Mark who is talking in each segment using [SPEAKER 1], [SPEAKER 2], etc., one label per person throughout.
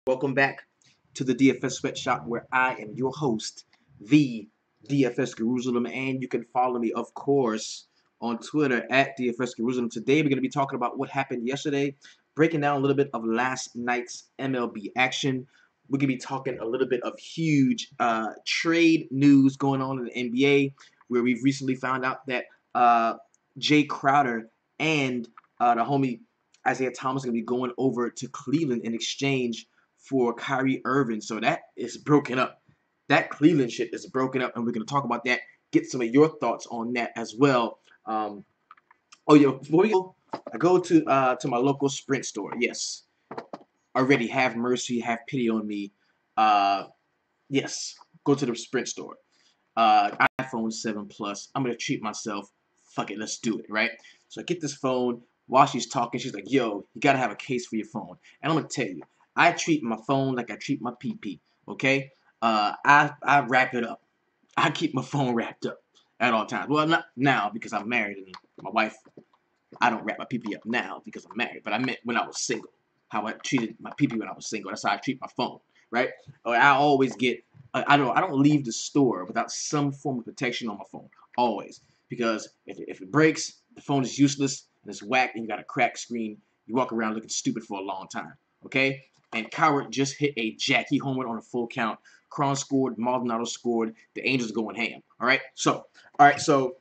[SPEAKER 1] Welcome back to the DFS Sweatshop, where I am your host, the DFS Jerusalem, and you can follow me, of course, on Twitter at DFS Jerusalem. Today, we're going to be talking about what happened yesterday, breaking down a little bit of last night's MLB action. We're going to be talking a little bit of huge trade news going on in the NBA, where we've recently found out that Jay Crowder and the homie Isaiah Thomas are going to be going over to Cleveland in exchange for Kyrie Irving. So that is broken up. That Cleveland shit is broken up, and we're going to talk about that, get some of your thoughts on that as well. Oh, yeah, before we go, I go to my local Sprint store. Yes, already have mercy, have pity on me. Yes, go to the Sprint store. iPhone 7 Plus. I'm going to treat myself. Fuck it, let's do it, right? So I get this phone. While she's talking, she's like, yo, you got to have a case for your phone. And I'm going to tell you, I treat my phone like I treat my PP, okay? I wrap it up. I keep my phone wrapped up at all times. Well, not now because I'm married and my wife, I don't wrap my PP up now because I'm married. But I meant when I was single, how I treated my PP when I was single. That's how I treat my phone, right? Or I always get, I don't leave the store without some form of protection on my phone, always. Because if it breaks, the phone is useless and it's whack and you got a cracked screen. You walk around looking stupid for a long time, okay? And Coward just hit a Jackie homer on a full count. Cron scored, Maldonado scored. The Angels going ham. All right. So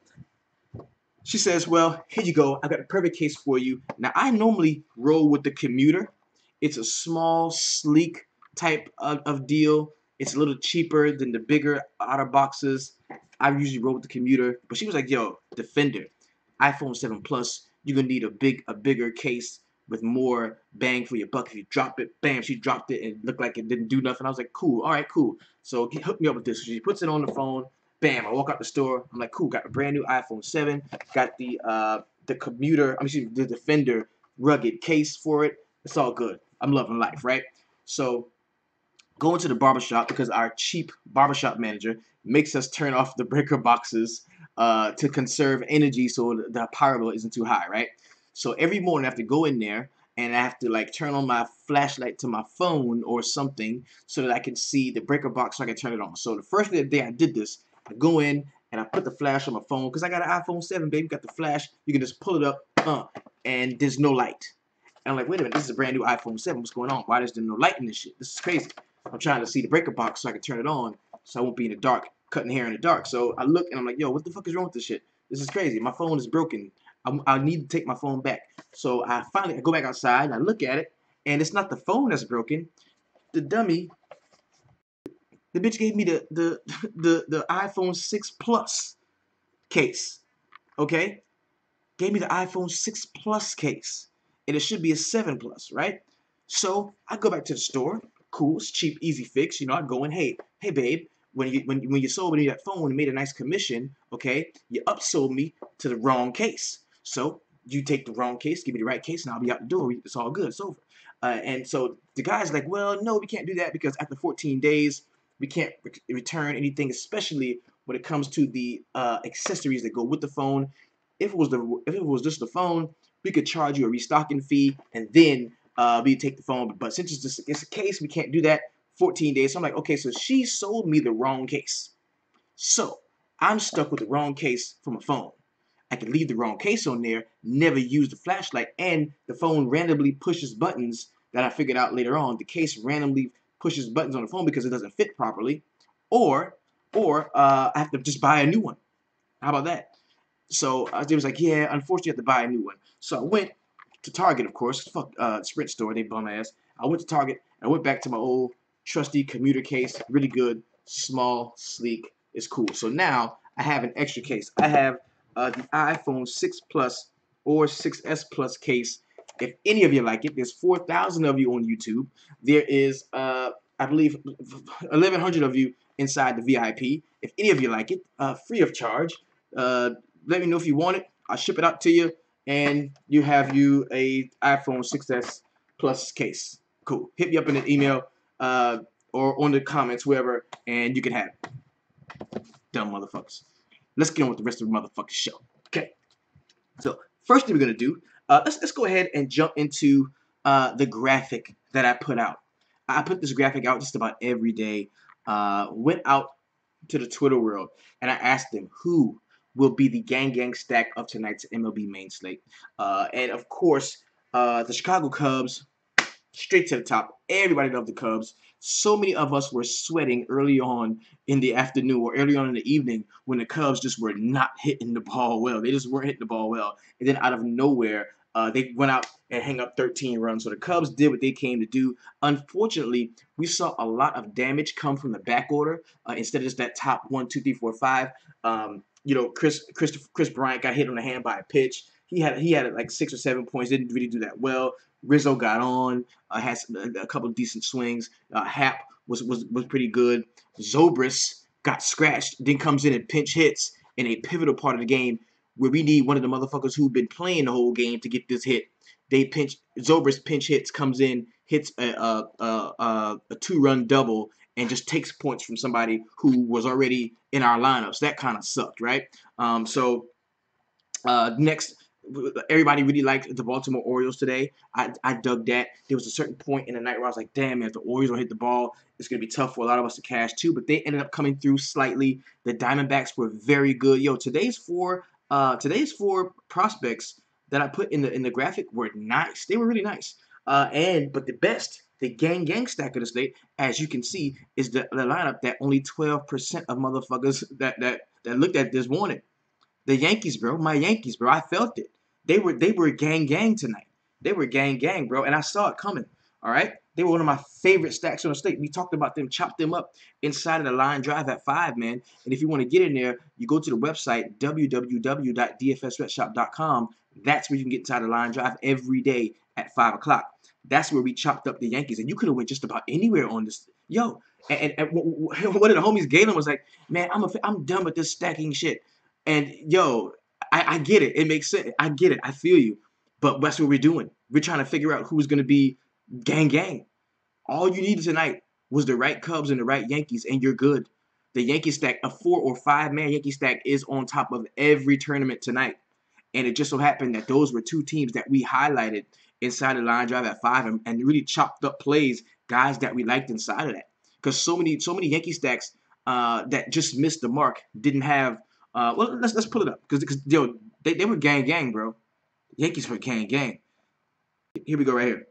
[SPEAKER 1] she says, well, here you go. I got a perfect case for you. Now I normally roll with the commuter. It's a small, sleek type of deal. It's a little cheaper than the bigger outer boxes. I usually roll with the commuter, but she was like, yo, Defender, iPhone 7 Plus, you're gonna need a bigger case with more bang for your buck. If you drop it, bam, she dropped it and it looked like it didn't do nothing. I was like, cool, all right, cool. So hook me up with this. So she puts it on the phone, bam, I walk out the store. I'm like, cool, got a brand new iPhone 7, got the commuter, the Defender rugged case for it. It's all good. I'm loving life, right? So going to the barbershop because our cheap barbershop manager makes us turn off the breaker boxes to conserve energy so the power bill isn't too high, right? So every morning I have to go in there and I have to like turn on my flashlight to my phone or something so that I can see the breaker box so I can turn it on. So the first day I did this, I go in and I put the flash on my phone because I got an iPhone 7, baby. Got the flash. You can just pull it up, and there's no light. And I'm like, wait a minute, this is a brand new iPhone 7. What's going on? Why is there no light in this shit? This is crazy. I'm trying to see the breaker box so I can turn it on so I won't be in the dark, cutting hair in the dark. So I look and I'm like, yo, what the fuck is wrong with this shit? This is crazy. My phone is broken. I need to take my phone back. So I go back outside and I look at it, and it's not the phone that's broken. The dummy, the bitch gave me the iPhone 6 Plus case. Okay? Gave me the iPhone 6 Plus case. And it should be a 7 Plus, right? So I go back to the store. Cool, it's cheap, easy fix. You know, I go in, hey babe, when you sold me that phone and made a nice commission, okay, you upsold me to the wrong case. So you take the wrong case, give me the right case, and I'll be out the door. It's all good. It's over. And so the guy's like, well, no, we can't do that because after 14 days, we can't return anything, especially when it comes to the accessories that go with the phone. If it was just the phone, we could charge you a restocking fee and then we take the phone. But since it's a case, we can't do that. 14 days. So I'm like, okay, so she sold me the wrong case. So I'm stuck with the wrong case for my phone. I can leave the wrong case on there, never use the flashlight, and the phone randomly pushes buttons that I figured out later on. The case randomly pushes buttons on the phone because it doesn't fit properly, or I have to just buy a new one. How about that? So they was like, yeah, unfortunately, you have to buy a new one. So I went to Target, of course. Fuck Sprint store, they bum ass. I went to Target. I went back to my old trusty commuter case. Really good, small, sleek. It's cool. So now I have an extra case. I have the iPhone 6 Plus or 6S Plus case. If any of you like it, there's 4,000 of you on YouTube. There is, I believe, 1,100 of you inside the VIP. If any of you like it, free of charge. Let me know if you want it. I'll ship it out to you, and you have a iPhone 6S Plus case. Cool. Hit me up in the email or on the comments, wherever, and you can have it. Dumb motherfuckers. Let's get on with the rest of the motherfucking show. Okay. So first thing we're gonna do, let's go ahead and jump into the graphic that I put out. I put this graphic out just about every day. Went out to the Twitter world and I asked them who will be the gang stack of tonight's MLB main slate. And of course, the Chicago Cubs straight to the top. Everybody loved the Cubs. So many of us were sweating early on in the afternoon or early on in the evening when the Cubs just were not hitting the ball well. They just weren't hitting the ball well. And then out of nowhere, they went out and hang up 13 runs. So the Cubs did what they came to do. Unfortunately, we saw a lot of damage come from the back order instead of just that top 1, 2, 3, 4, 5. Chris Bryant got hit on the hand by a pitch. He had like 6 or 7 points. Didn't really do that well. Rizzo got on, had a couple of decent swings. Hap was pretty good. Zobrist got scratched, then comes in and pinch hits in a pivotal part of the game where we need one of the motherfuckers who've been playing the whole game to get this hit. Zobrist pinch hits, comes in, hits a 2-run double, and just takes points from somebody who was already in our lineups. That kind of sucked, right? Next, everybody really liked the Baltimore Orioles today. I dug that. There was a certain point in the night where I was like, damn, man, if the Orioles don't hit the ball, it's going to be tough for a lot of us to cash too. But they ended up coming through slightly. The Diamondbacks were very good. Yo, today's four prospects that I put in the graphic were nice. They were really nice. But the best, the gang stack of the slate, as you can see, is the lineup that only 12% of motherfuckers that looked at this wanted. The Yankees, bro. My Yankees, bro. I felt it. They were gang tonight. They were gang, bro. And I saw it coming. All right. They were one of my favorite stacks on the slate. We talked about them, chopped them up inside of the line drive at 5, man. And if you want to get in there, you go to the website, www.dfssweatshop.com. That's where you can get inside the line drive every day at 5 o'clock. That's where we chopped up the Yankees. And you could have went just about anywhere on this. Yo, and one of the homies, Galen, was like, man, I'm done with this stacking shit. And yo, I get it. It makes sense. I get it. I feel you. But that's what we're doing. We're trying to figure out who's going to be gang. All you needed tonight was the right Cubs and the right Yankees, and you're good. The Yankee stack, a 4 or 5 man Yankee stack, is on top of every tournament tonight. And it just so happened that those were two teams that we highlighted inside the line drive at 5 and really chopped up plays, guys that we liked inside of that. Because so many Yankee stacks that just missed the mark didn't have. Well, let's pull it up because yo, they were gang, bro. Yankees were gang. Here we go right here.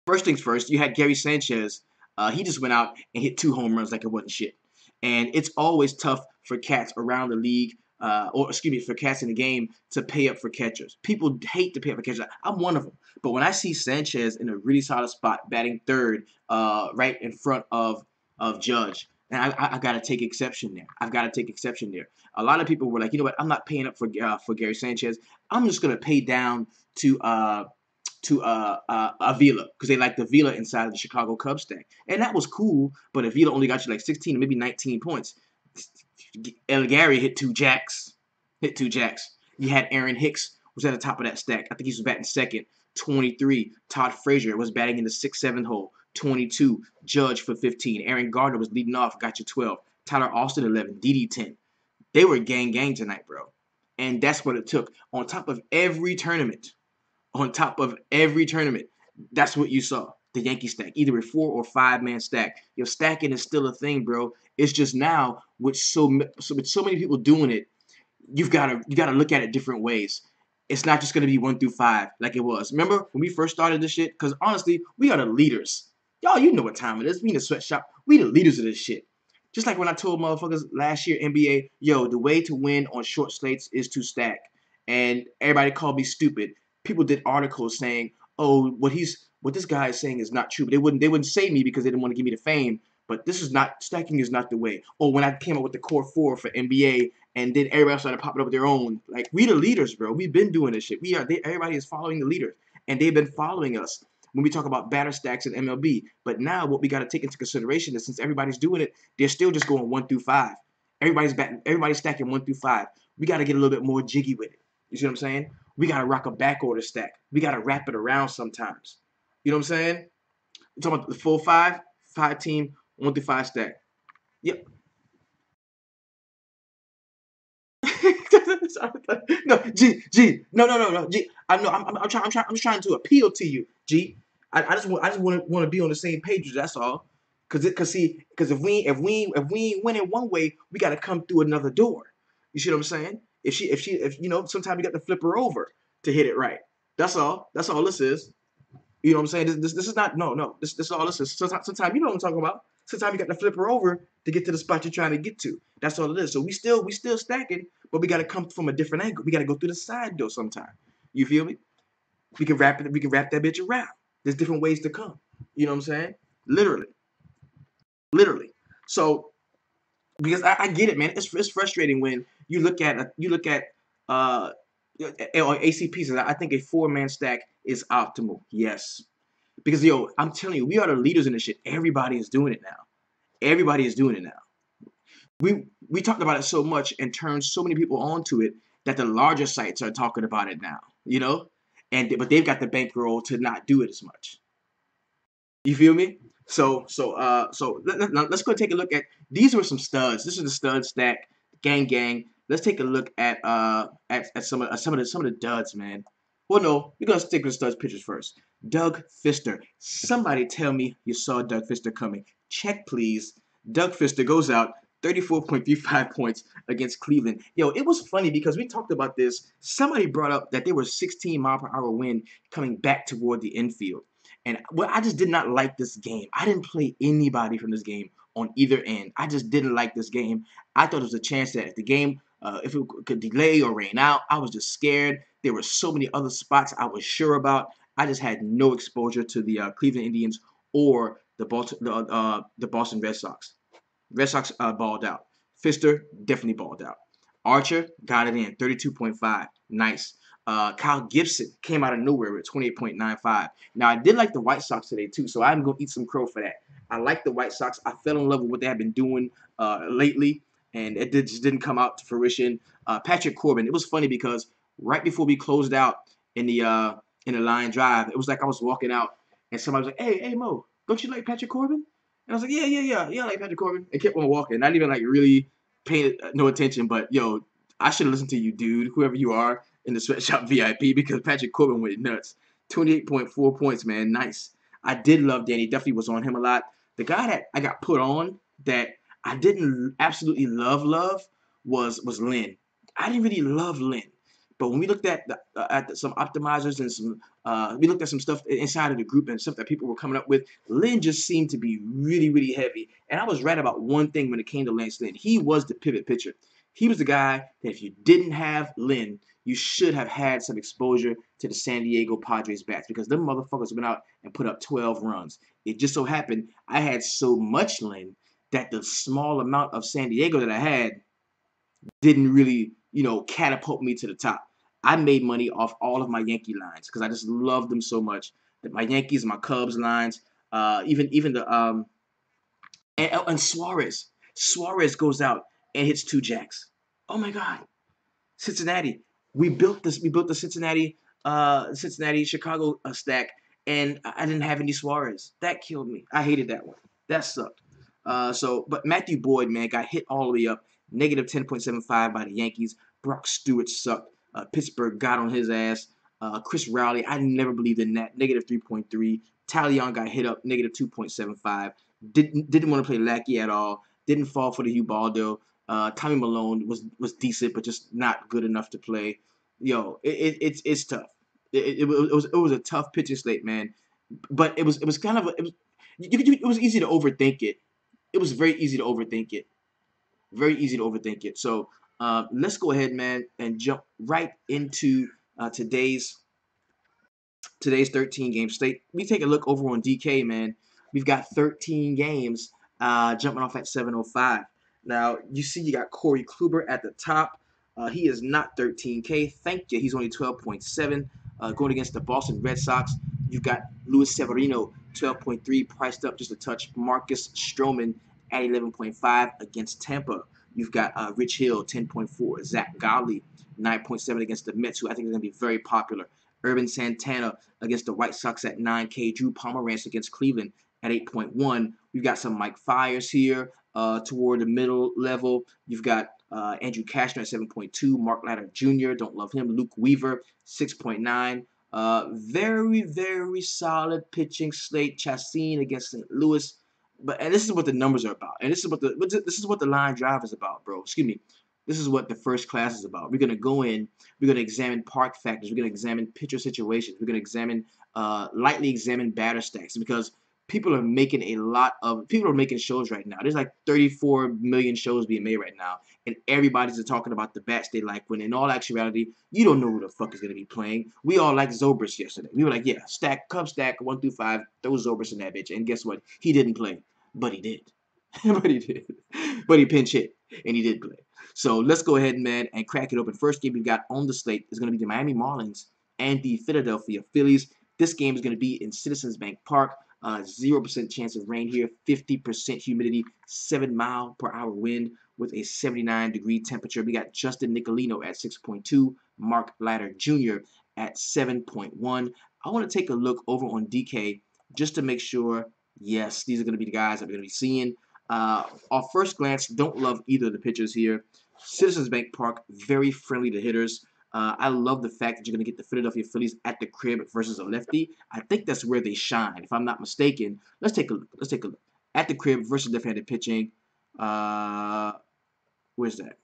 [SPEAKER 1] First things first, you had Gary Sanchez. He just went out and hit 2 home runs like it wasn't shit. And it's always tough for cats around the league, for cats in the game to pay up for catchers. People hate to pay up for catchers. I'm one of them. But when I see Sanchez in a really solid spot, batting third, right in front of Judge, and I got to take exception there. I've got to take exception there. A lot of people were like, you know what? I'm not paying up for Gary Sanchez. I'm just gonna pay down to Avila because they like the Avila inside of the Chicago Cubs stack, and that was cool. But Avila only got you like 16, maybe 19 points. El Gary hit 2 jacks. You had Aaron Hicks was at the top of that stack. I think he was batting second. 23. Todd Frazier was batting in the 6-7 hole. 22. Judge for 15. Aaron Gardner was leading off, got you 12. Tyler Austin 11. Didi 10. They were gang tonight, bro. And that's what it took. On top of every tournament, that's what you saw. The Yankee stack, either a 4 or 5 man stack. Your stacking is still a thing, bro. It's just now with so many people doing it, you gotta look at it different ways. It's not just gonna be 1 through 5 like it was. Remember when we first started this shit? Because honestly, we are the leaders. Y'all, you know what time it is. We in the sweatshop. We the leaders of this shit. Just like when I told motherfuckers last year, NBA, yo, the way to win on short slates is to stack. And everybody called me stupid. People did articles saying, oh, what this guy is saying is not true. But they wouldn't say me because they didn't want to give me the fame. But stacking is not the way. Or when I came up with the core 4 for NBA, and then everybody started popping up with their own. Like, we the leaders, bro. We've been doing this shit. Everybody is following the leaders. And they've been following us when we talk about batter stacks in MLB. But now what we got to take into consideration is since everybody's doing it, they're still just going 1 through 5. Everybody's stacking 1 through 5. We got to get a little bit more jiggy with it. You see what I'm saying? We got to rock a back order stack. We got to wrap it around sometimes. You know what I'm saying? You're talking about the full 5 team, 1 through 5 stack. Yep. No, G, no, G. I'm just trying to appeal to you, G. I just want to be on the same page. That's all. Cause if we ain't winning one way, we got to come through another door. You see what I'm saying? If you know, sometimes you got to flip her over to hit it right. That's all. That's all this is. You know what I'm saying? This is not no. This is all this is. Sometimes you know what I'm talking about. Sometimes you got to flip her over to get to the spot you're trying to get to. That's all it is. So we still stacking, but we got to come from a different angle. We got to go through the side door sometime. You feel me? We can wrap it. We can wrap that bitch around. There's different ways to come. You know what I'm saying? Literally, literally. So because I get it, man. It's frustrating when you look at uh on ACPs. I think a 4-man stack is optimal. Yes, because yo, I'm telling you, we are the leaders in this shit. Everybody is doing it now. Everybody is doing it now. We talked about it so much and turned so many people onto it that the larger sites are talking about it now. You know, but they've got the bankroll to not do it as much. You feel me? Let's go take a look at these were some studs. This is the stud stack, gang. Let's take a look at some of the duds, man. Well, no, we're gonna stick with studs pitchers first. Doug Fister. Somebody tell me you saw Doug Fister coming. Check, please. Doug Fister goes out 34.35 points against Cleveland. Yo, it was funny because we talked about this. Somebody brought up that there was 16-mile-per-hour wind coming back toward the infield. And well, I just did not like this game. I didn't play anybody from this game on either end. I just didn't like this game. I thought there was a chance that if the game, if it could delay or rain out, I was just scared. There were so many other spots I was sure about. I just had no exposure to the Cleveland Indians or the Boston Red Sox. Red Sox balled out. Fister definitely balled out. Archer got it in, 32.5. Nice. Kyle Gibson came out of nowhere with 28.95. Now, I did like the White Sox today, too, so I'm going to eat some crow for that. I like the White Sox. I fell in love with what they have been doing lately, and just didn't come out to fruition. Patrick Corbin, it was funny because right before we closed out in the line drive, it was like I was walking out, and somebody was like, hey, Mo, don't you like Patrick Corbin? And I was like, yeah, I like Patrick Corbin. And kept on walking, not even like really paying no attention. But yo, I should have listened to you, dude, whoever you are in the sweatshop VIP, because Patrick Corbin went nuts. 28.4 points, man, nice. I did love Danny. Definitely was on him a lot. The guy that I got put on that I didn't absolutely love was Lynn. I didn't really love Lynn. But when we looked at some optimizers and we looked at some stuff inside of the group and stuff that people were coming up with, Lynn just seemed to be really heavy. And I was right about one thing when it came to Lance Lynn. He was the pivot pitcher. He was the guy that if you didn't have Lynn, you should have had some exposure to the San Diego Padres bats because them motherfuckers went out and put up 12 runs. It just so happened I had so much Lynn that the small amount of San Diego that I had didn't really, catapult me to the top. I made money off all of my Yankee lines because I just loved them so much. My Yankees, my Cubs lines, even the and Suarez. Suarez goes out and hits 2 jacks. Oh my God, Cincinnati. We built this. We built the Cincinnati Chicago stack, and I didn't have any Suarez. That killed me. I hated that one. That sucked. But Matthew Boyd, man, got hit all the way up. Negative 10.75 by the Yankees. Brock Stewart sucked. Pittsburgh got on his ass. Chris Rowley, I never believed in that. Negative 3.3. Talion got hit up. Negative 2.75. Didn't want to play Lackey at all. Didn't fall for the Ubaldo. Tommy Malone was decent, but just not good enough to play. Yo, it's tough. It was a tough pitching slate, man. But it was kind of it was easy to overthink it. It was very easy to overthink it. Very easy to overthink it. So let's go ahead, man, and jump right into today's 13 game slate. We take a look over on DK, man. We've got 13 games jumping off at 7:05. Now you see you got Corey Kluber at the top. He is not 13K. Thank you. He's only 12.7. Going against the Boston Red Sox, you've got Luis Severino, 12.3, priced up just a touch. Marcus Stroman at 11.5 against Tampa. You've got Rich Hill, 10.4. Zach Galli, 9.7 against the Mets, who I think is going to be very popular. Urban Santana against the White Sox at 9K. Drew Pomeranz against Cleveland at 8.1. We've got some Mike Fiers here toward the middle level. You've got Andrew Cashner at 7.2. Mark Ladder Jr., don't love him. Luke Weaver, 6.9. Very, very solid pitching slate. Chastain against St. Louis. And this is what the numbers are about. And this is what the line drive is about, bro. Excuse me. This is what the first class is about. We're gonna go in. We're gonna examine park factors. We're gonna examine pitcher situations. We're gonna examine lightly examine batter stacks because people are making shows right now. There's like 34 million shows being made right now, and everybody's talking about the bats they like. When in all actuality, you don't know who the fuck is gonna be playing. We all liked Zobrist yesterday. We were like, yeah, Cub stack 1 through 5, throw Zobrist in that bitch, and guess what? He didn't play, but he did. but he did. But he pinch hit, and he did play. So let's go ahead, man, and crack it open. First game we got on the slate is going to be the Miami Marlins and the Philadelphia Phillies. This game is going to be in Citizens Bank Park. 0% chance of rain here, 50% humidity, 7-mile-per-hour wind with a 79-degree temperature. We got Justin Nicolino at 6.2, Mark Leiter Jr. at 7.1. I want to take a look over on DK just to make sure, yes, these are going to be the guys that we're going to be seeing. Off first glance, don't love either of the pitchers here. Citizens Bank Park, very friendly to hitters. I love the fact that you're going to get the Philadelphia Phillies at the crib versus a lefty. I think that's where they shine, if I'm not mistaken. Let's take a look. Let's take a look. At the crib versus left-handed pitching. Where's that?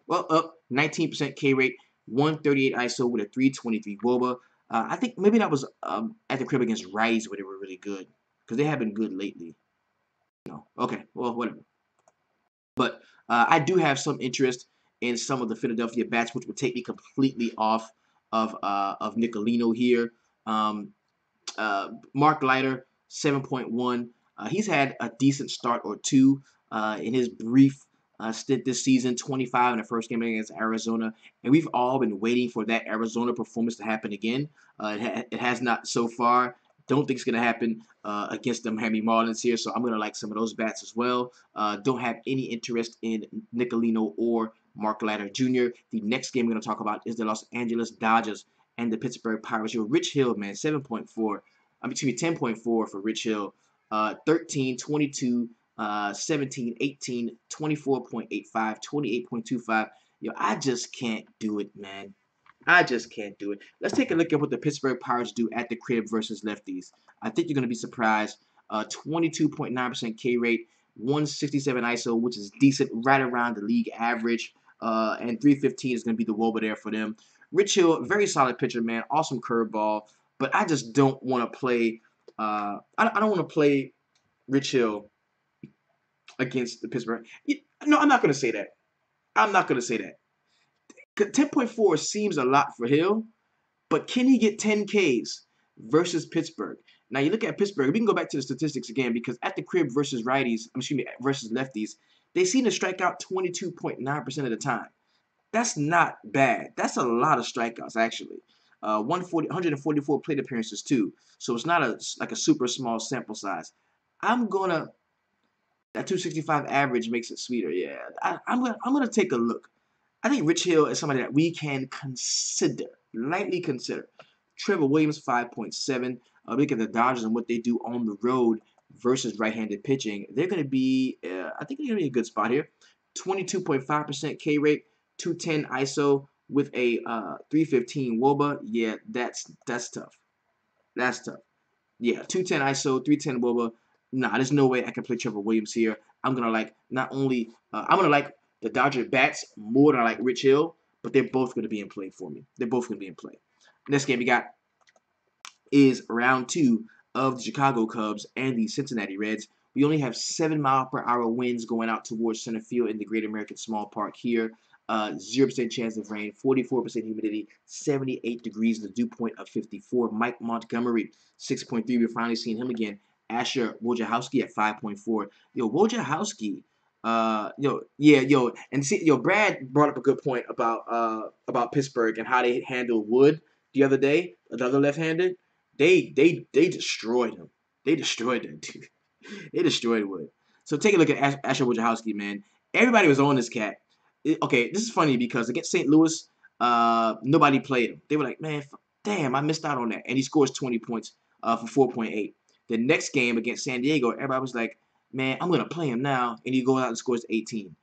[SPEAKER 1] Well, up 19% K rate, 138 ISO with a 323 WOBA. I think maybe that was at the crib against righties where they were really good because they have been good lately. No, okay, well, whatever. But I do have some interest in some of the Philadelphia bats, which would take me completely off of Nicolino here. Mark Leiter, 7.1. He's had a decent start or two in his brief stint this season, 25 in the first game against Arizona. And we've all been waiting for that Arizona performance to happen again. It has not so far. Don't think it's going to happen against the Miami Marlins here, so I'm going to like some of those bats as well. Don't have any interest in Nicolino or Mark Leiter Jr. The next game we're going to talk about is the Los Angeles Dodgers and the Pittsburgh Pirates. Yo, Rich Hill, man, 7.4. Excuse me, 10.4 for Rich Hill. 13, 22, 17, 18, 24.85, 28.25. Yo, I just can't do it, man. I just can't do it. Let's take a look at what the Pittsburgh Pirates do at the crib versus lefties. I think you're going to be surprised. 22.9% K rate, 167 ISO, which is decent, right around the league average. And 315 is going to be the WOBA there for them. Rich Hill, very solid pitcher, man. Awesome curveball. But I just don't want to play. I don't want to play Rich Hill against the Pittsburgh. No, I'm not going to say that. I'm not going to say that. 10.4 seems a lot for Hill, but can he get 10 Ks versus Pittsburgh? Now you look at Pittsburgh. We can go back to the statistics again because at the crib versus righties, excuse me, versus lefties, they seem to strike out 22.9% of the time. That's not bad. That's a lot of strikeouts actually. 144 plate appearances too. So it's not like a super small sample size. That 265 average makes it sweeter. Yeah, I'm gonna take a look. I think Rich Hill is somebody that we can consider, lightly consider. Trevor Williams, 5.7. Look at the Dodgers and what they do on the road versus right-handed pitching. They're going to be, I think they're going to be a good spot here. 22.5% K rate, 210 ISO with a 315 WOBA. Yeah, that's tough. That's tough. Yeah, 210 ISO, 310 WOBA. Nah, there's no way I can play Trevor Williams here. I'm going to like I'm going to like the Dodger bats more than I like Rich Hill, but they're both going to be in play for me. They're both going to be in play. Next game we got is round 2 of the Chicago Cubs and the Cincinnati Reds. We only have 7-mile-per-hour winds going out towards center field in the Great American Small Park here. 0% chance of rain, 44% humidity, 78 degrees, the dew point of 54. Mike Montgomery, 6.3. We're finally seeing him again. Asher Wojciechowski at 5.4. Yo, Wojciechowski, and see, Brad brought up a good point about Pittsburgh and how they handled Wood the other day, another left-handed. They destroyed him. They destroyed that dude. They destroyed Wood. So take a look at Asher Wojciechowski, man. Everybody was on this cat. Okay, this is funny because against St. Louis, nobody played him. They were like, man, damn, I missed out on that. And he scores 20 points for 4.8. The next game against San Diego, everybody was like, man, I'm going to play him now. And he goes out and scores 18.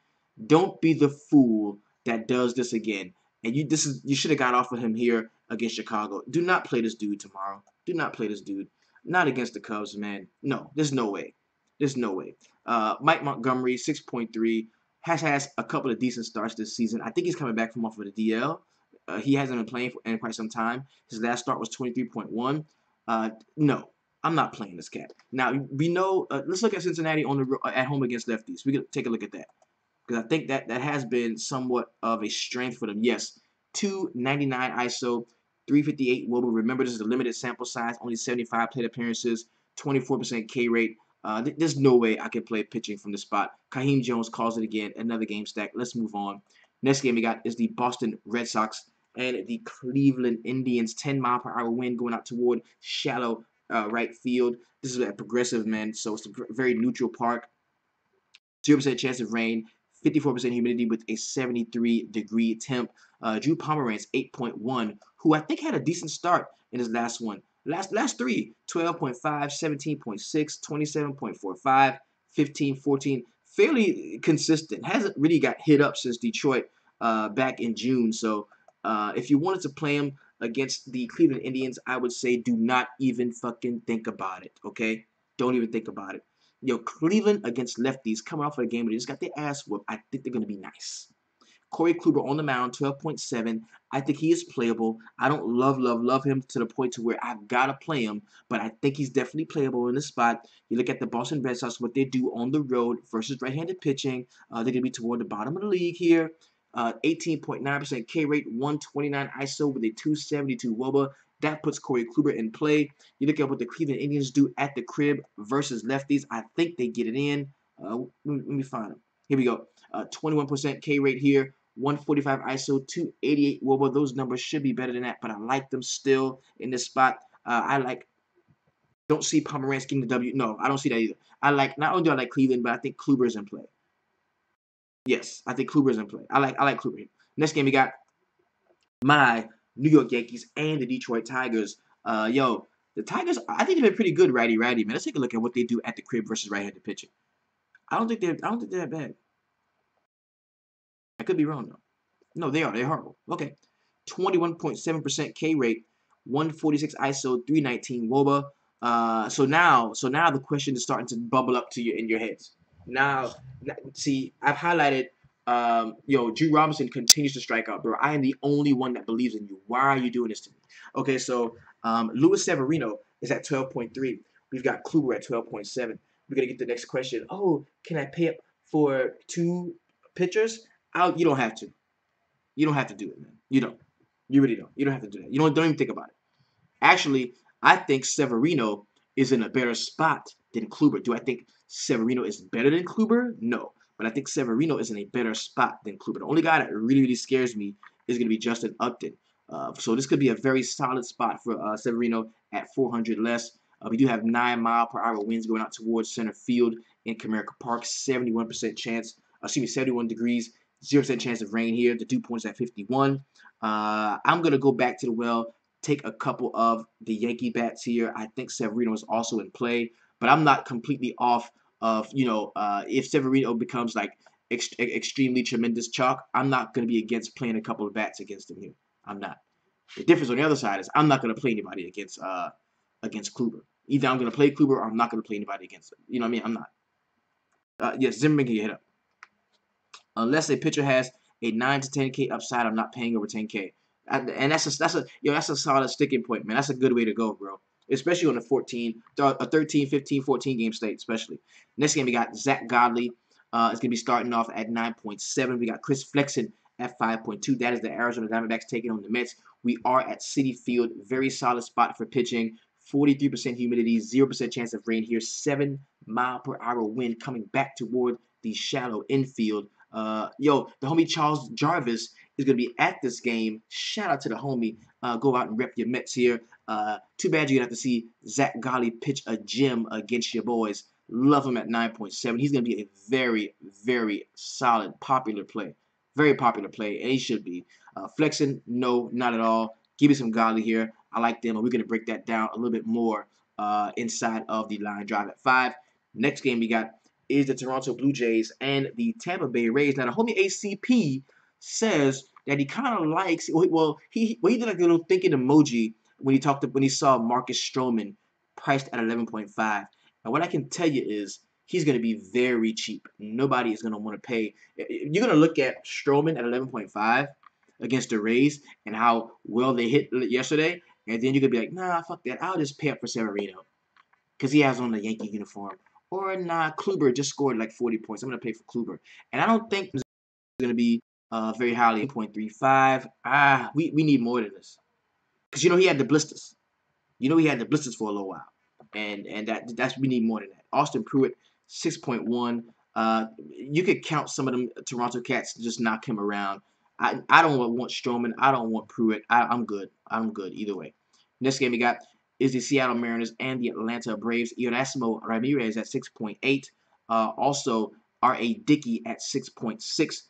[SPEAKER 1] Don't be the fool that does this again. And you should have got off of him here against Chicago. Do not play this dude tomorrow. Do not play this dude. Not against the Cubs, man. No, there's no way. There's no way. Mike Montgomery, 6.3, has a couple of decent starts this season. I think he's coming back from off of the DL. He hasn't been playing in quite some time. His last start was 23.1. No, I'm not playing this cat. Now, we know, let's look at Cincinnati on the at home against lefties. We can take a look at that. Because I think that has been somewhat of a strength for them. Yes, 299 ISO, 358 WOBA. Remember, this is a limited sample size, only 75 plate appearances, 24% K rate. There's no way I can play pitching from the spot. Kaheem Jones calls it again. Another game stack. Let's move on. Next game we got is the Boston Red Sox and the Cleveland Indians. 10-mile-per-hour wind going out toward shallow right field. This is a progressive, man, so it's a very neutral park. 0% chance of rain, 54% humidity with a 73-degree temp. Drew Pomeranz, 8.1, who I think had a decent start in his last one. Last three, 12.5, 17.6, 27.45, 15, 14. Fairly consistent. Hasn't really got hit up since Detroit back in June. So if you wanted to play him against the Cleveland Indians, I would say do not even fucking think about it, okay? Don't even think about it. Yo, Cleveland against lefties coming off of a game where they just got their ass whooped. I think they're going to be nice. Corey Kluber on the mound, 12.7. I think he is playable. I don't love him to the point to where I've got to play him, but I think he's definitely playable in this spot. You look at the Boston Red Sox, what they do on the road versus right-handed pitching. They're going to be toward the bottom of the league here. 18.9% K rate, 129 ISO with a 272 WOBA. That puts Corey Kluber in play. You look at what the Cleveland Indians do at the crib versus lefties. I think they get it in. Let me find them. Here we go. 21% K rate here. 145 ISO, 288 WOBA. Those numbers should be better than that, but I like them still in this spot. Don't see Pomeranz getting the W. No, I don't see that either. Not only do I like Cleveland, but I think Kluber is in play. Yes, I think Kluber is in play. I like Kluber here. Next game we got my New York Yankees and the Detroit Tigers. Yo, the Tigers, I think they've been pretty good righty, man. Let's take a look at what they do at the crib versus right-handed pitching. I don't think they're that bad. I could be wrong though. No, they are. They're horrible. Okay. 21.7% K rate, 146 ISO, 319 WOBA. So now the question is starting to bubble up to you in your heads. Now, see, I've highlighted, Drew Robinson continues to strike out, bro. I am the only one that believes in you. Why are you doing this to me? Okay, so Luis Severino is at 12.3. We've got Kluber at 12.7. We're gonna get the next question. Oh, can I pay up for 2 pitchers? You don't have to. You don't have to do it, man. You don't. You really don't. You don't have to do that. You don't even think about it. Actually, I think Severino is in a better spot than Kluber. Do I think Severino is better than Kluber? No. But I think Severino is in a better spot than Kluber. The only guy that really scares me is going to be Justin Upton. So this could be a very solid spot for Severino at 400 less. We do have 9-mile-per-hour winds going out towards center field in Comerica Park. 71% chance. 71 degrees. 0% chance of rain here. The dew point is at 51. I'm going to go back to the well, take a couple of the Yankee bats here. I think Severino is also in play, but I'm not completely off of, if Severino becomes like extremely tremendous chalk, I'm not going to be against playing a couple of bats against him here. I'm not. The difference on the other side is I'm not going to play anybody against Kluber. Either I'm going to play Kluber or I'm not going to play anybody against him. You know what I mean? I'm not. Yes, Zimmerman can get hit up. Unless a pitcher has a 9 to 10K upside, I'm not paying over 10K. And that's a solid sticking point, man. That's a good way to go, bro. Especially on a 13, 15, 14 game slate, especially. Next game we got Zach Godley. It's gonna be starting off at 9.7. We got Chris Flexen at 5.2. That is the Arizona Diamondbacks taking on the Mets. We are at Citi Field. Very solid spot for pitching. 43% humidity, 0% chance of rain here. 7-mile-per-hour wind coming back toward the shallow infield. The homie Charles Jarvis is going to be at this game. Shout out to the homie. Go out and rep your Mets here. Too bad you're going to have to see Zach Godley pitch a gem against your boys. Love him at 9.7. He's going to be a very, very solid, popular play. Very popular play, and he should be. Flexing, no, not at all. Give me some Godley here. I like them, and we're going to break that down a little bit more inside of the line drive at 5. Next game we got is the Toronto Blue Jays and the Tampa Bay Rays. Now, the homie ACP says that he kind of likes. Well, he did like a little thinking emoji when he saw Marcus Stroman priced at 11.5. And what I can tell you is he's going to be very cheap. Nobody is going to want to pay. You're going to look at Stroman at 11.5 against the Rays and how well they hit yesterday, and then you're going to be like, nah, fuck that. I'll just pay up for Severino because he has on the Yankee uniform. Or nah, Kluber just scored like 40 points. I'm going to pay for Kluber. And I don't think it's going to be very highly. 0.35. We need more than this. Because he had the blisters. He had the blisters for a little while. And that's we need more than that. Austin Pruitt, 6.1. You could count some of them Toronto Cats to just knock him around. I don't want Stroman. I don't want Pruitt. I'm good. I'm good either way. Next game we got is the Seattle Mariners and the Atlanta Braves. Erasmo Ramirez at 6.8. Also, R.A. Dickey at 6.6.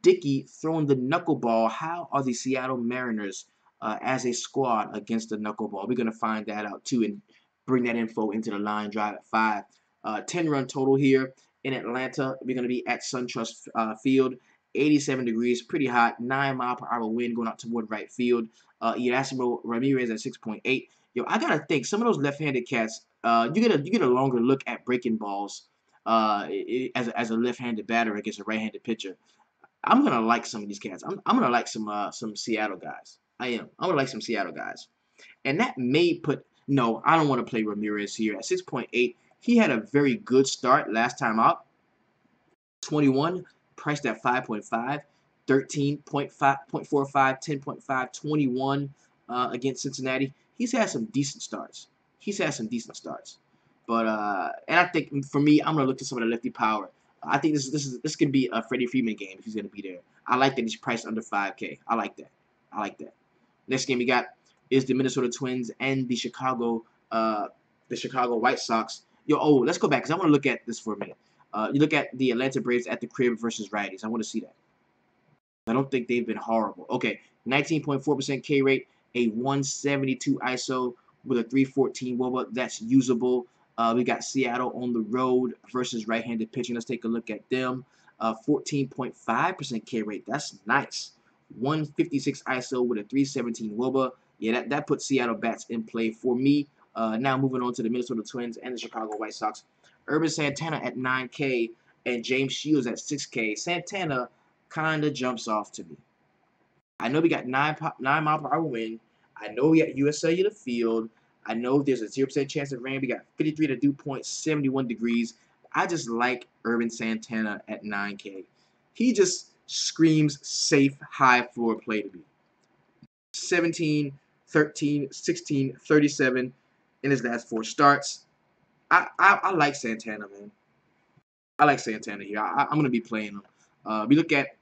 [SPEAKER 1] Dickey throwing the knuckleball. How are the Seattle Mariners as a squad against the knuckleball? We're going to find that out too and bring that info into the line drive at 5. 10-run total here in Atlanta. We're going to be at SunTrust Field. 87 degrees, pretty hot. 9-mile-per-hour wind going out toward right field. Erasmo Ramirez at 6.8. I gotta think some of those left-handed cats. You get a longer look at breaking balls as a left-handed batter against a right-handed pitcher. I'm gonna like some of these cats. I'm gonna like some Seattle guys. I am. I'm gonna like some Seattle guys, and that may put. No, I don't want to play Ramirez here at 6.8. He had a very good start last time out. 21, priced at 5.5, 13.5, 0.45, 10.5, 21 against Cincinnati. He's had some decent starts. But and I think for me, I'm gonna look to some of the lefty power. I think this could be a Freddie Freeman game if he's gonna be there. I like that he's priced under 5K. I like that. Next game we got is the Minnesota Twins and the Chicago White Sox. Let's go back because I want to look at this for a minute. You look at the Atlanta Braves at the crib versus righties. I want to see that. I don't think they've been horrible. Okay, 19.4% K rate, a 172 ISO with a 314 WOBA. That's usable. We got Seattle on the road versus right-handed pitching. Let's take a look at them. 14.5% K rate. That's nice. 156 ISO with a 317 WOBA. Yeah, that puts Seattle bats in play for me. Now moving on to the Minnesota Twins and the Chicago White Sox. Urban Santana at 9K and James Shields at 6K. Santana kind of jumps off to me. I know we got 9-mile-per-hour wind. I know we got US Cellular Field. I know there's a 0% chance of rain. We got 53 to dew point, 71 degrees. I just like Urban Santana at 9K. He just screams safe, high floor play to me. 17, 13, 16, 37 in his last 4 starts. I like Santana, man. I like Santana here. I'm going to be playing him. We look at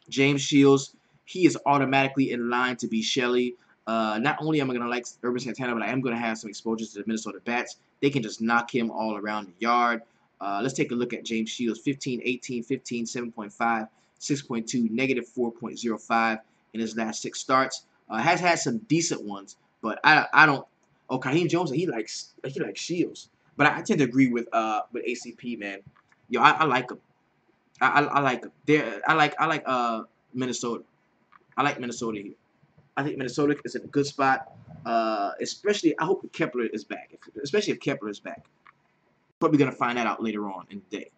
[SPEAKER 1] James Shields. He is automatically in line to be Shelley. Not only am I going to like Urban Santana, but I am going to have some exposures to the Minnesota bats. They can just knock him all around the yard. Let's take a look at James Shields. 15, 18, 15, 7.5, 6.2, negative 4.05 in his last 6 starts. Has had some decent ones, but I don't. Oh, Kaheem Jones, he likes Shields. But I tend to agree with ACP, man. I like him. I like him. I like Minnesota. I like Minnesota here. I think Minnesota is in a good spot. Especially, I hope Kepler is back. Especially if Kepler is back. Probably gonna find that out later on in the day.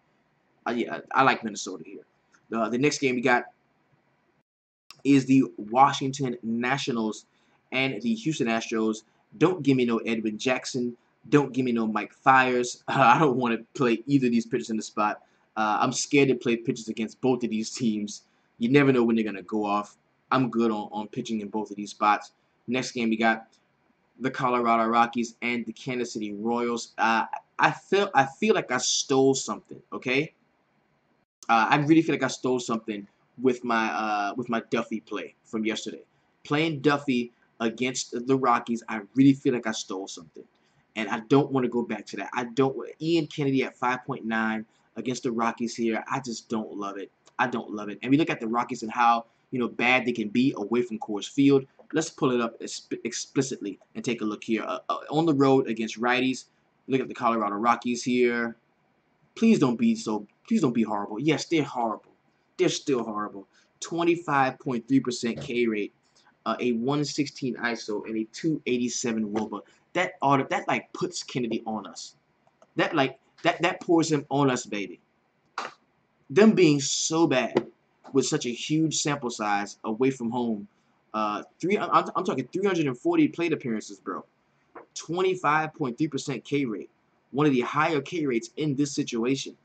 [SPEAKER 1] Yeah, I like Minnesota here. The next game we got is the Washington Nationals and the Houston Astros. Don't give me no Edwin Jackson. Don't give me no Mike Fiers. I don't want to play either of these pitchers in the spot. I'm scared to play pitchers against both of these teams. You never know when they're going to go off. I'm good on pitching in both of these spots. Next game, we got the Colorado Rockies and the Kansas City Royals. I feel like I stole something, okay? I really feel like I stole something with my Duffy play from yesterday. Playing Duffy against the Rockies, I really feel like I stole something, and I don't want to go back to that. I don't. Ian Kennedy at 5.9 against the Rockies here. I just don't love it. I don't love it. And we look at the Rockies and how bad they can be away from Coarse Field. Let's pull it up explicitly and take a look here. On the road against righties. Look at the Colorado Rockies here. Please don't be horrible. Yes, they're horrible. They're still horrible. 25.3% K rate, a 116 ISO, and a 287 WOBA. That like puts Kennedy on us. That pours him on us, baby. Them being so bad with such a huge sample size away from home. I'm talking 340 plate appearances, bro. 25.3% K rate. One of the higher K rates in this situation.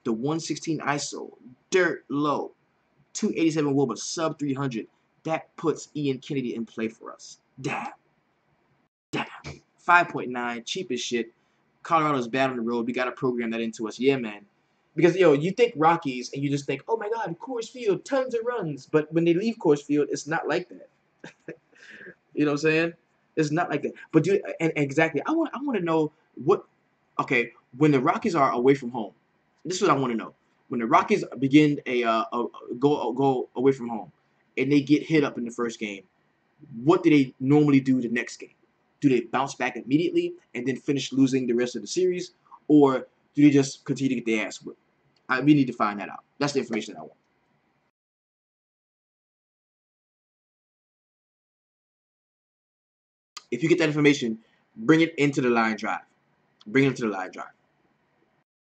[SPEAKER 1] The 116 ISO, dirt low. 287 WOBA, sub 300. That puts Ian Kennedy in play for us. Damn. 5.9, cheap as shit. Colorado's bad on the road. We got to program that into us. Yeah, man. Because, you think Rockies and you just think, oh my God, Coarse Field, tons of runs. But when they leave Coarse Field, it's not like that. You know what I'm saying? It's not like that. But dude, and exactly, I want to know when the Rockies are away from home. This is what I want to know. When the Rockies begin go away from home, and they get hit up in the first game, what do they normally do the next game? Do they bounce back immediately and then finish losing the rest of the series, or do they just continue to get their ass whipped? We need to find that out. That's the information that I want. If you get that information, bring it into the line drive. Bring it into the line drive.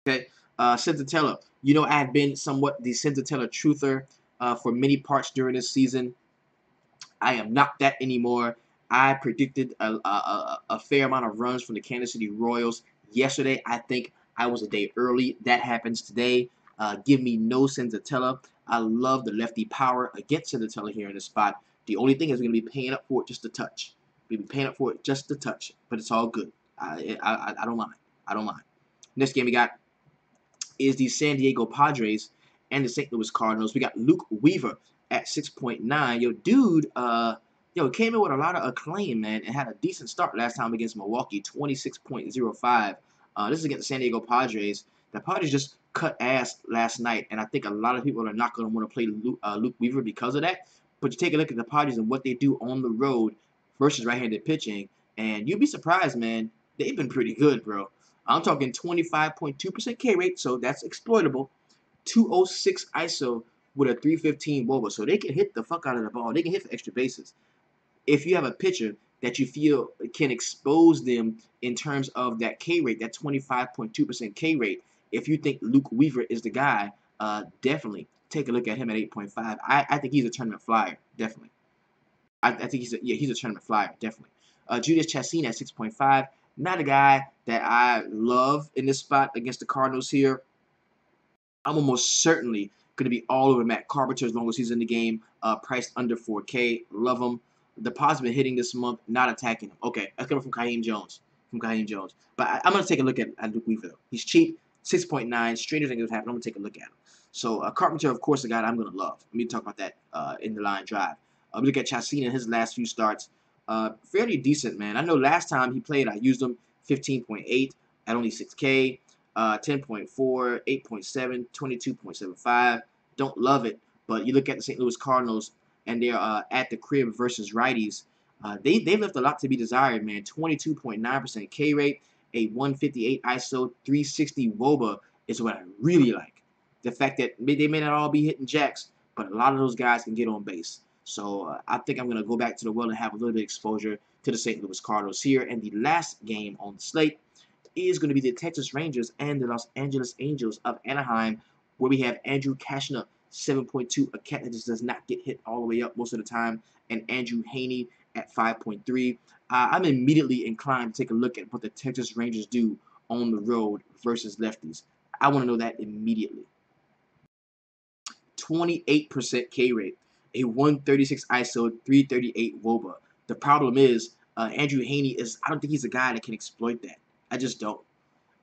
[SPEAKER 1] Okay. Sensatella. I have been somewhat the Sensatella truther for many parts during this season. I am not that anymore. I predicted a fair amount of runs from the Kansas City Royals yesterday. I think I was a day early. That happens today. Give me no Sensatella. I love the lefty power against Sensatella here in this spot. The only thing is we're going to be paying up for it just a touch. We'll be paying up for it just a touch, but it's all good. I don't mind. I don't mind. Next game we got is the San Diego Padres and the St. Louis Cardinals. We got Luke Weaver at 6.9. Dude, came in with a lot of acclaim, man, and had a decent start last time against Milwaukee, 26.05. This is against the San Diego Padres. The Padres just cut ass last night, and I think a lot of people are not going to want to play Luke Weaver because of that. But you take a look at the Padres and what they do on the road versus right-handed pitching, and you'd be surprised, man. They've been pretty good, bro. I'm talking 25.2% K rate, so that's exploitable. 206 ISO with a 315 WOBA, so they can hit the fuck out of the ball. They can hit for extra bases. If you have a pitcher that you feel can expose them in terms of that K rate, that 25.2% K rate, if you think Luke Weaver is the guy, definitely take a look at him at 8.5. I think he's a tournament flyer, definitely. I think he's a tournament flyer, definitely. Julius Chassin at 6.5. Not a guy that I love in this spot against the Cardinals here. I'm almost certainly going to be all over Matt Carpenter as long as he's in the game. Priced under 4K. Love him. The Deposit been hitting this month, not attacking him. Okay, that's coming from Kaheem Jones. But I'm going to take a look at Luke Weaver, though. He's cheap, 6.9. Stranger things have happened. I'm going to take a look at him. So Carpenter, of course, a guy that I'm going to love. Let me talk about that in the line drive. We look at Chassin in his last few starts. Fairly decent, man. I know last time he played, I used him 15.8 at only 6K. 10.4, 8.7, 22.75. Don't love it, but you look at the St. Louis Cardinals and they're at the crib versus righties. They've left a lot to be desired, man. 22.9% K rate, a 158 ISO, 360 WOBA is what I really like. The fact that they may not all be hitting jacks, but a lot of those guys can get on base. So I think I'm going to go back to the well and have a little bit of exposure to the St. Louis Cardinals here. And the last game on the slate is going to be the Texas Rangers and the Los Angeles Angels of Anaheim, where we have Andrew Kashner, 7.2, a cat that just does not get hit all the way up most of the time, and Andrew Haney at 5.3. I'm immediately inclined to take a look at what the Texas Rangers do on the road versus lefties. I want to know that immediately. 28% K rate, a 136 ISO, 338 WOBA. The problem is Andrew Haney I don't think he's a guy that can exploit that. I just don't.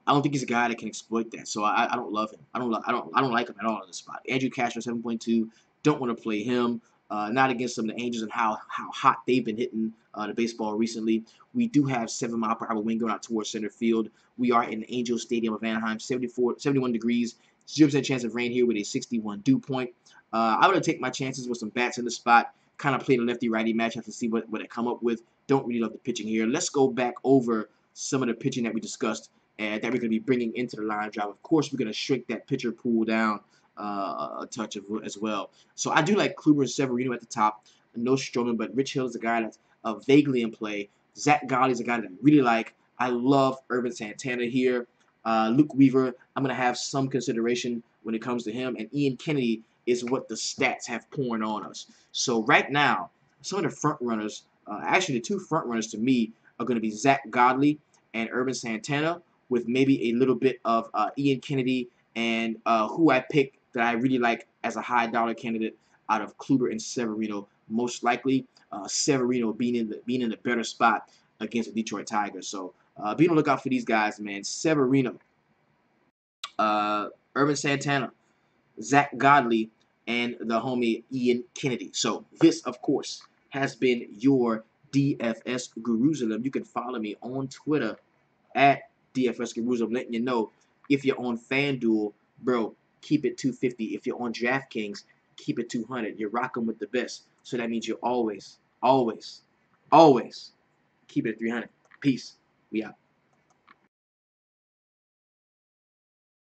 [SPEAKER 1] I don't think he's a guy that can exploit that. So I don't love him. I don't like him at all in this spot. Andrew Cashner 7.2. Don't want to play him. Not against some of the Angels and how hot they've been hitting the baseball recently. We do have 7-mile-per-hour wind going out towards center field. We are in Angel Stadium of Anaheim, 71 degrees, 0% chance of rain here with a 61 dew point. I'm going to take my chances with some bats in the spot. Kind of play the lefty-righty matchup to see what I come up with. Don't really love the pitching here. Let's go back over some of the pitching that we discussed and that we're going to be bringing into the line drive. Of course, we're going to shrink that pitcher pool down a touch of as well. So I do like Kluber and Severino at the top. No Stroman, but Rich Hill is a guy that's vaguely in play. Zach Gotti is a guy that I really like. I love Urban Santana here. Luke Weaver, I'm going to have some consideration when it comes to him. And Ian Kennedy is what the stats have pouring on us. So right now, some of the front runners, actually the two front runners to me are going to be Zach Godley and Urban Santana, with maybe a little bit of Ian Kennedy and who I picked that I really like as a high dollar candidate out of Kluber and Severino. Most likely, Severino being in the better spot against the Detroit Tigers. So be on the lookout for these guys, man. Severino, Urban Santana, Zach Godley, and the homie Ian Kennedy. So this, of course, has been your DFS Jerusalem. You can follow me on Twitter at DFS Jerusalem, letting you know if you're on FanDuel, bro, keep it 250. If you're on DraftKings, keep it 200. You're rocking with the best. So that means you're always, always, always keep it at 300. Peace. We out.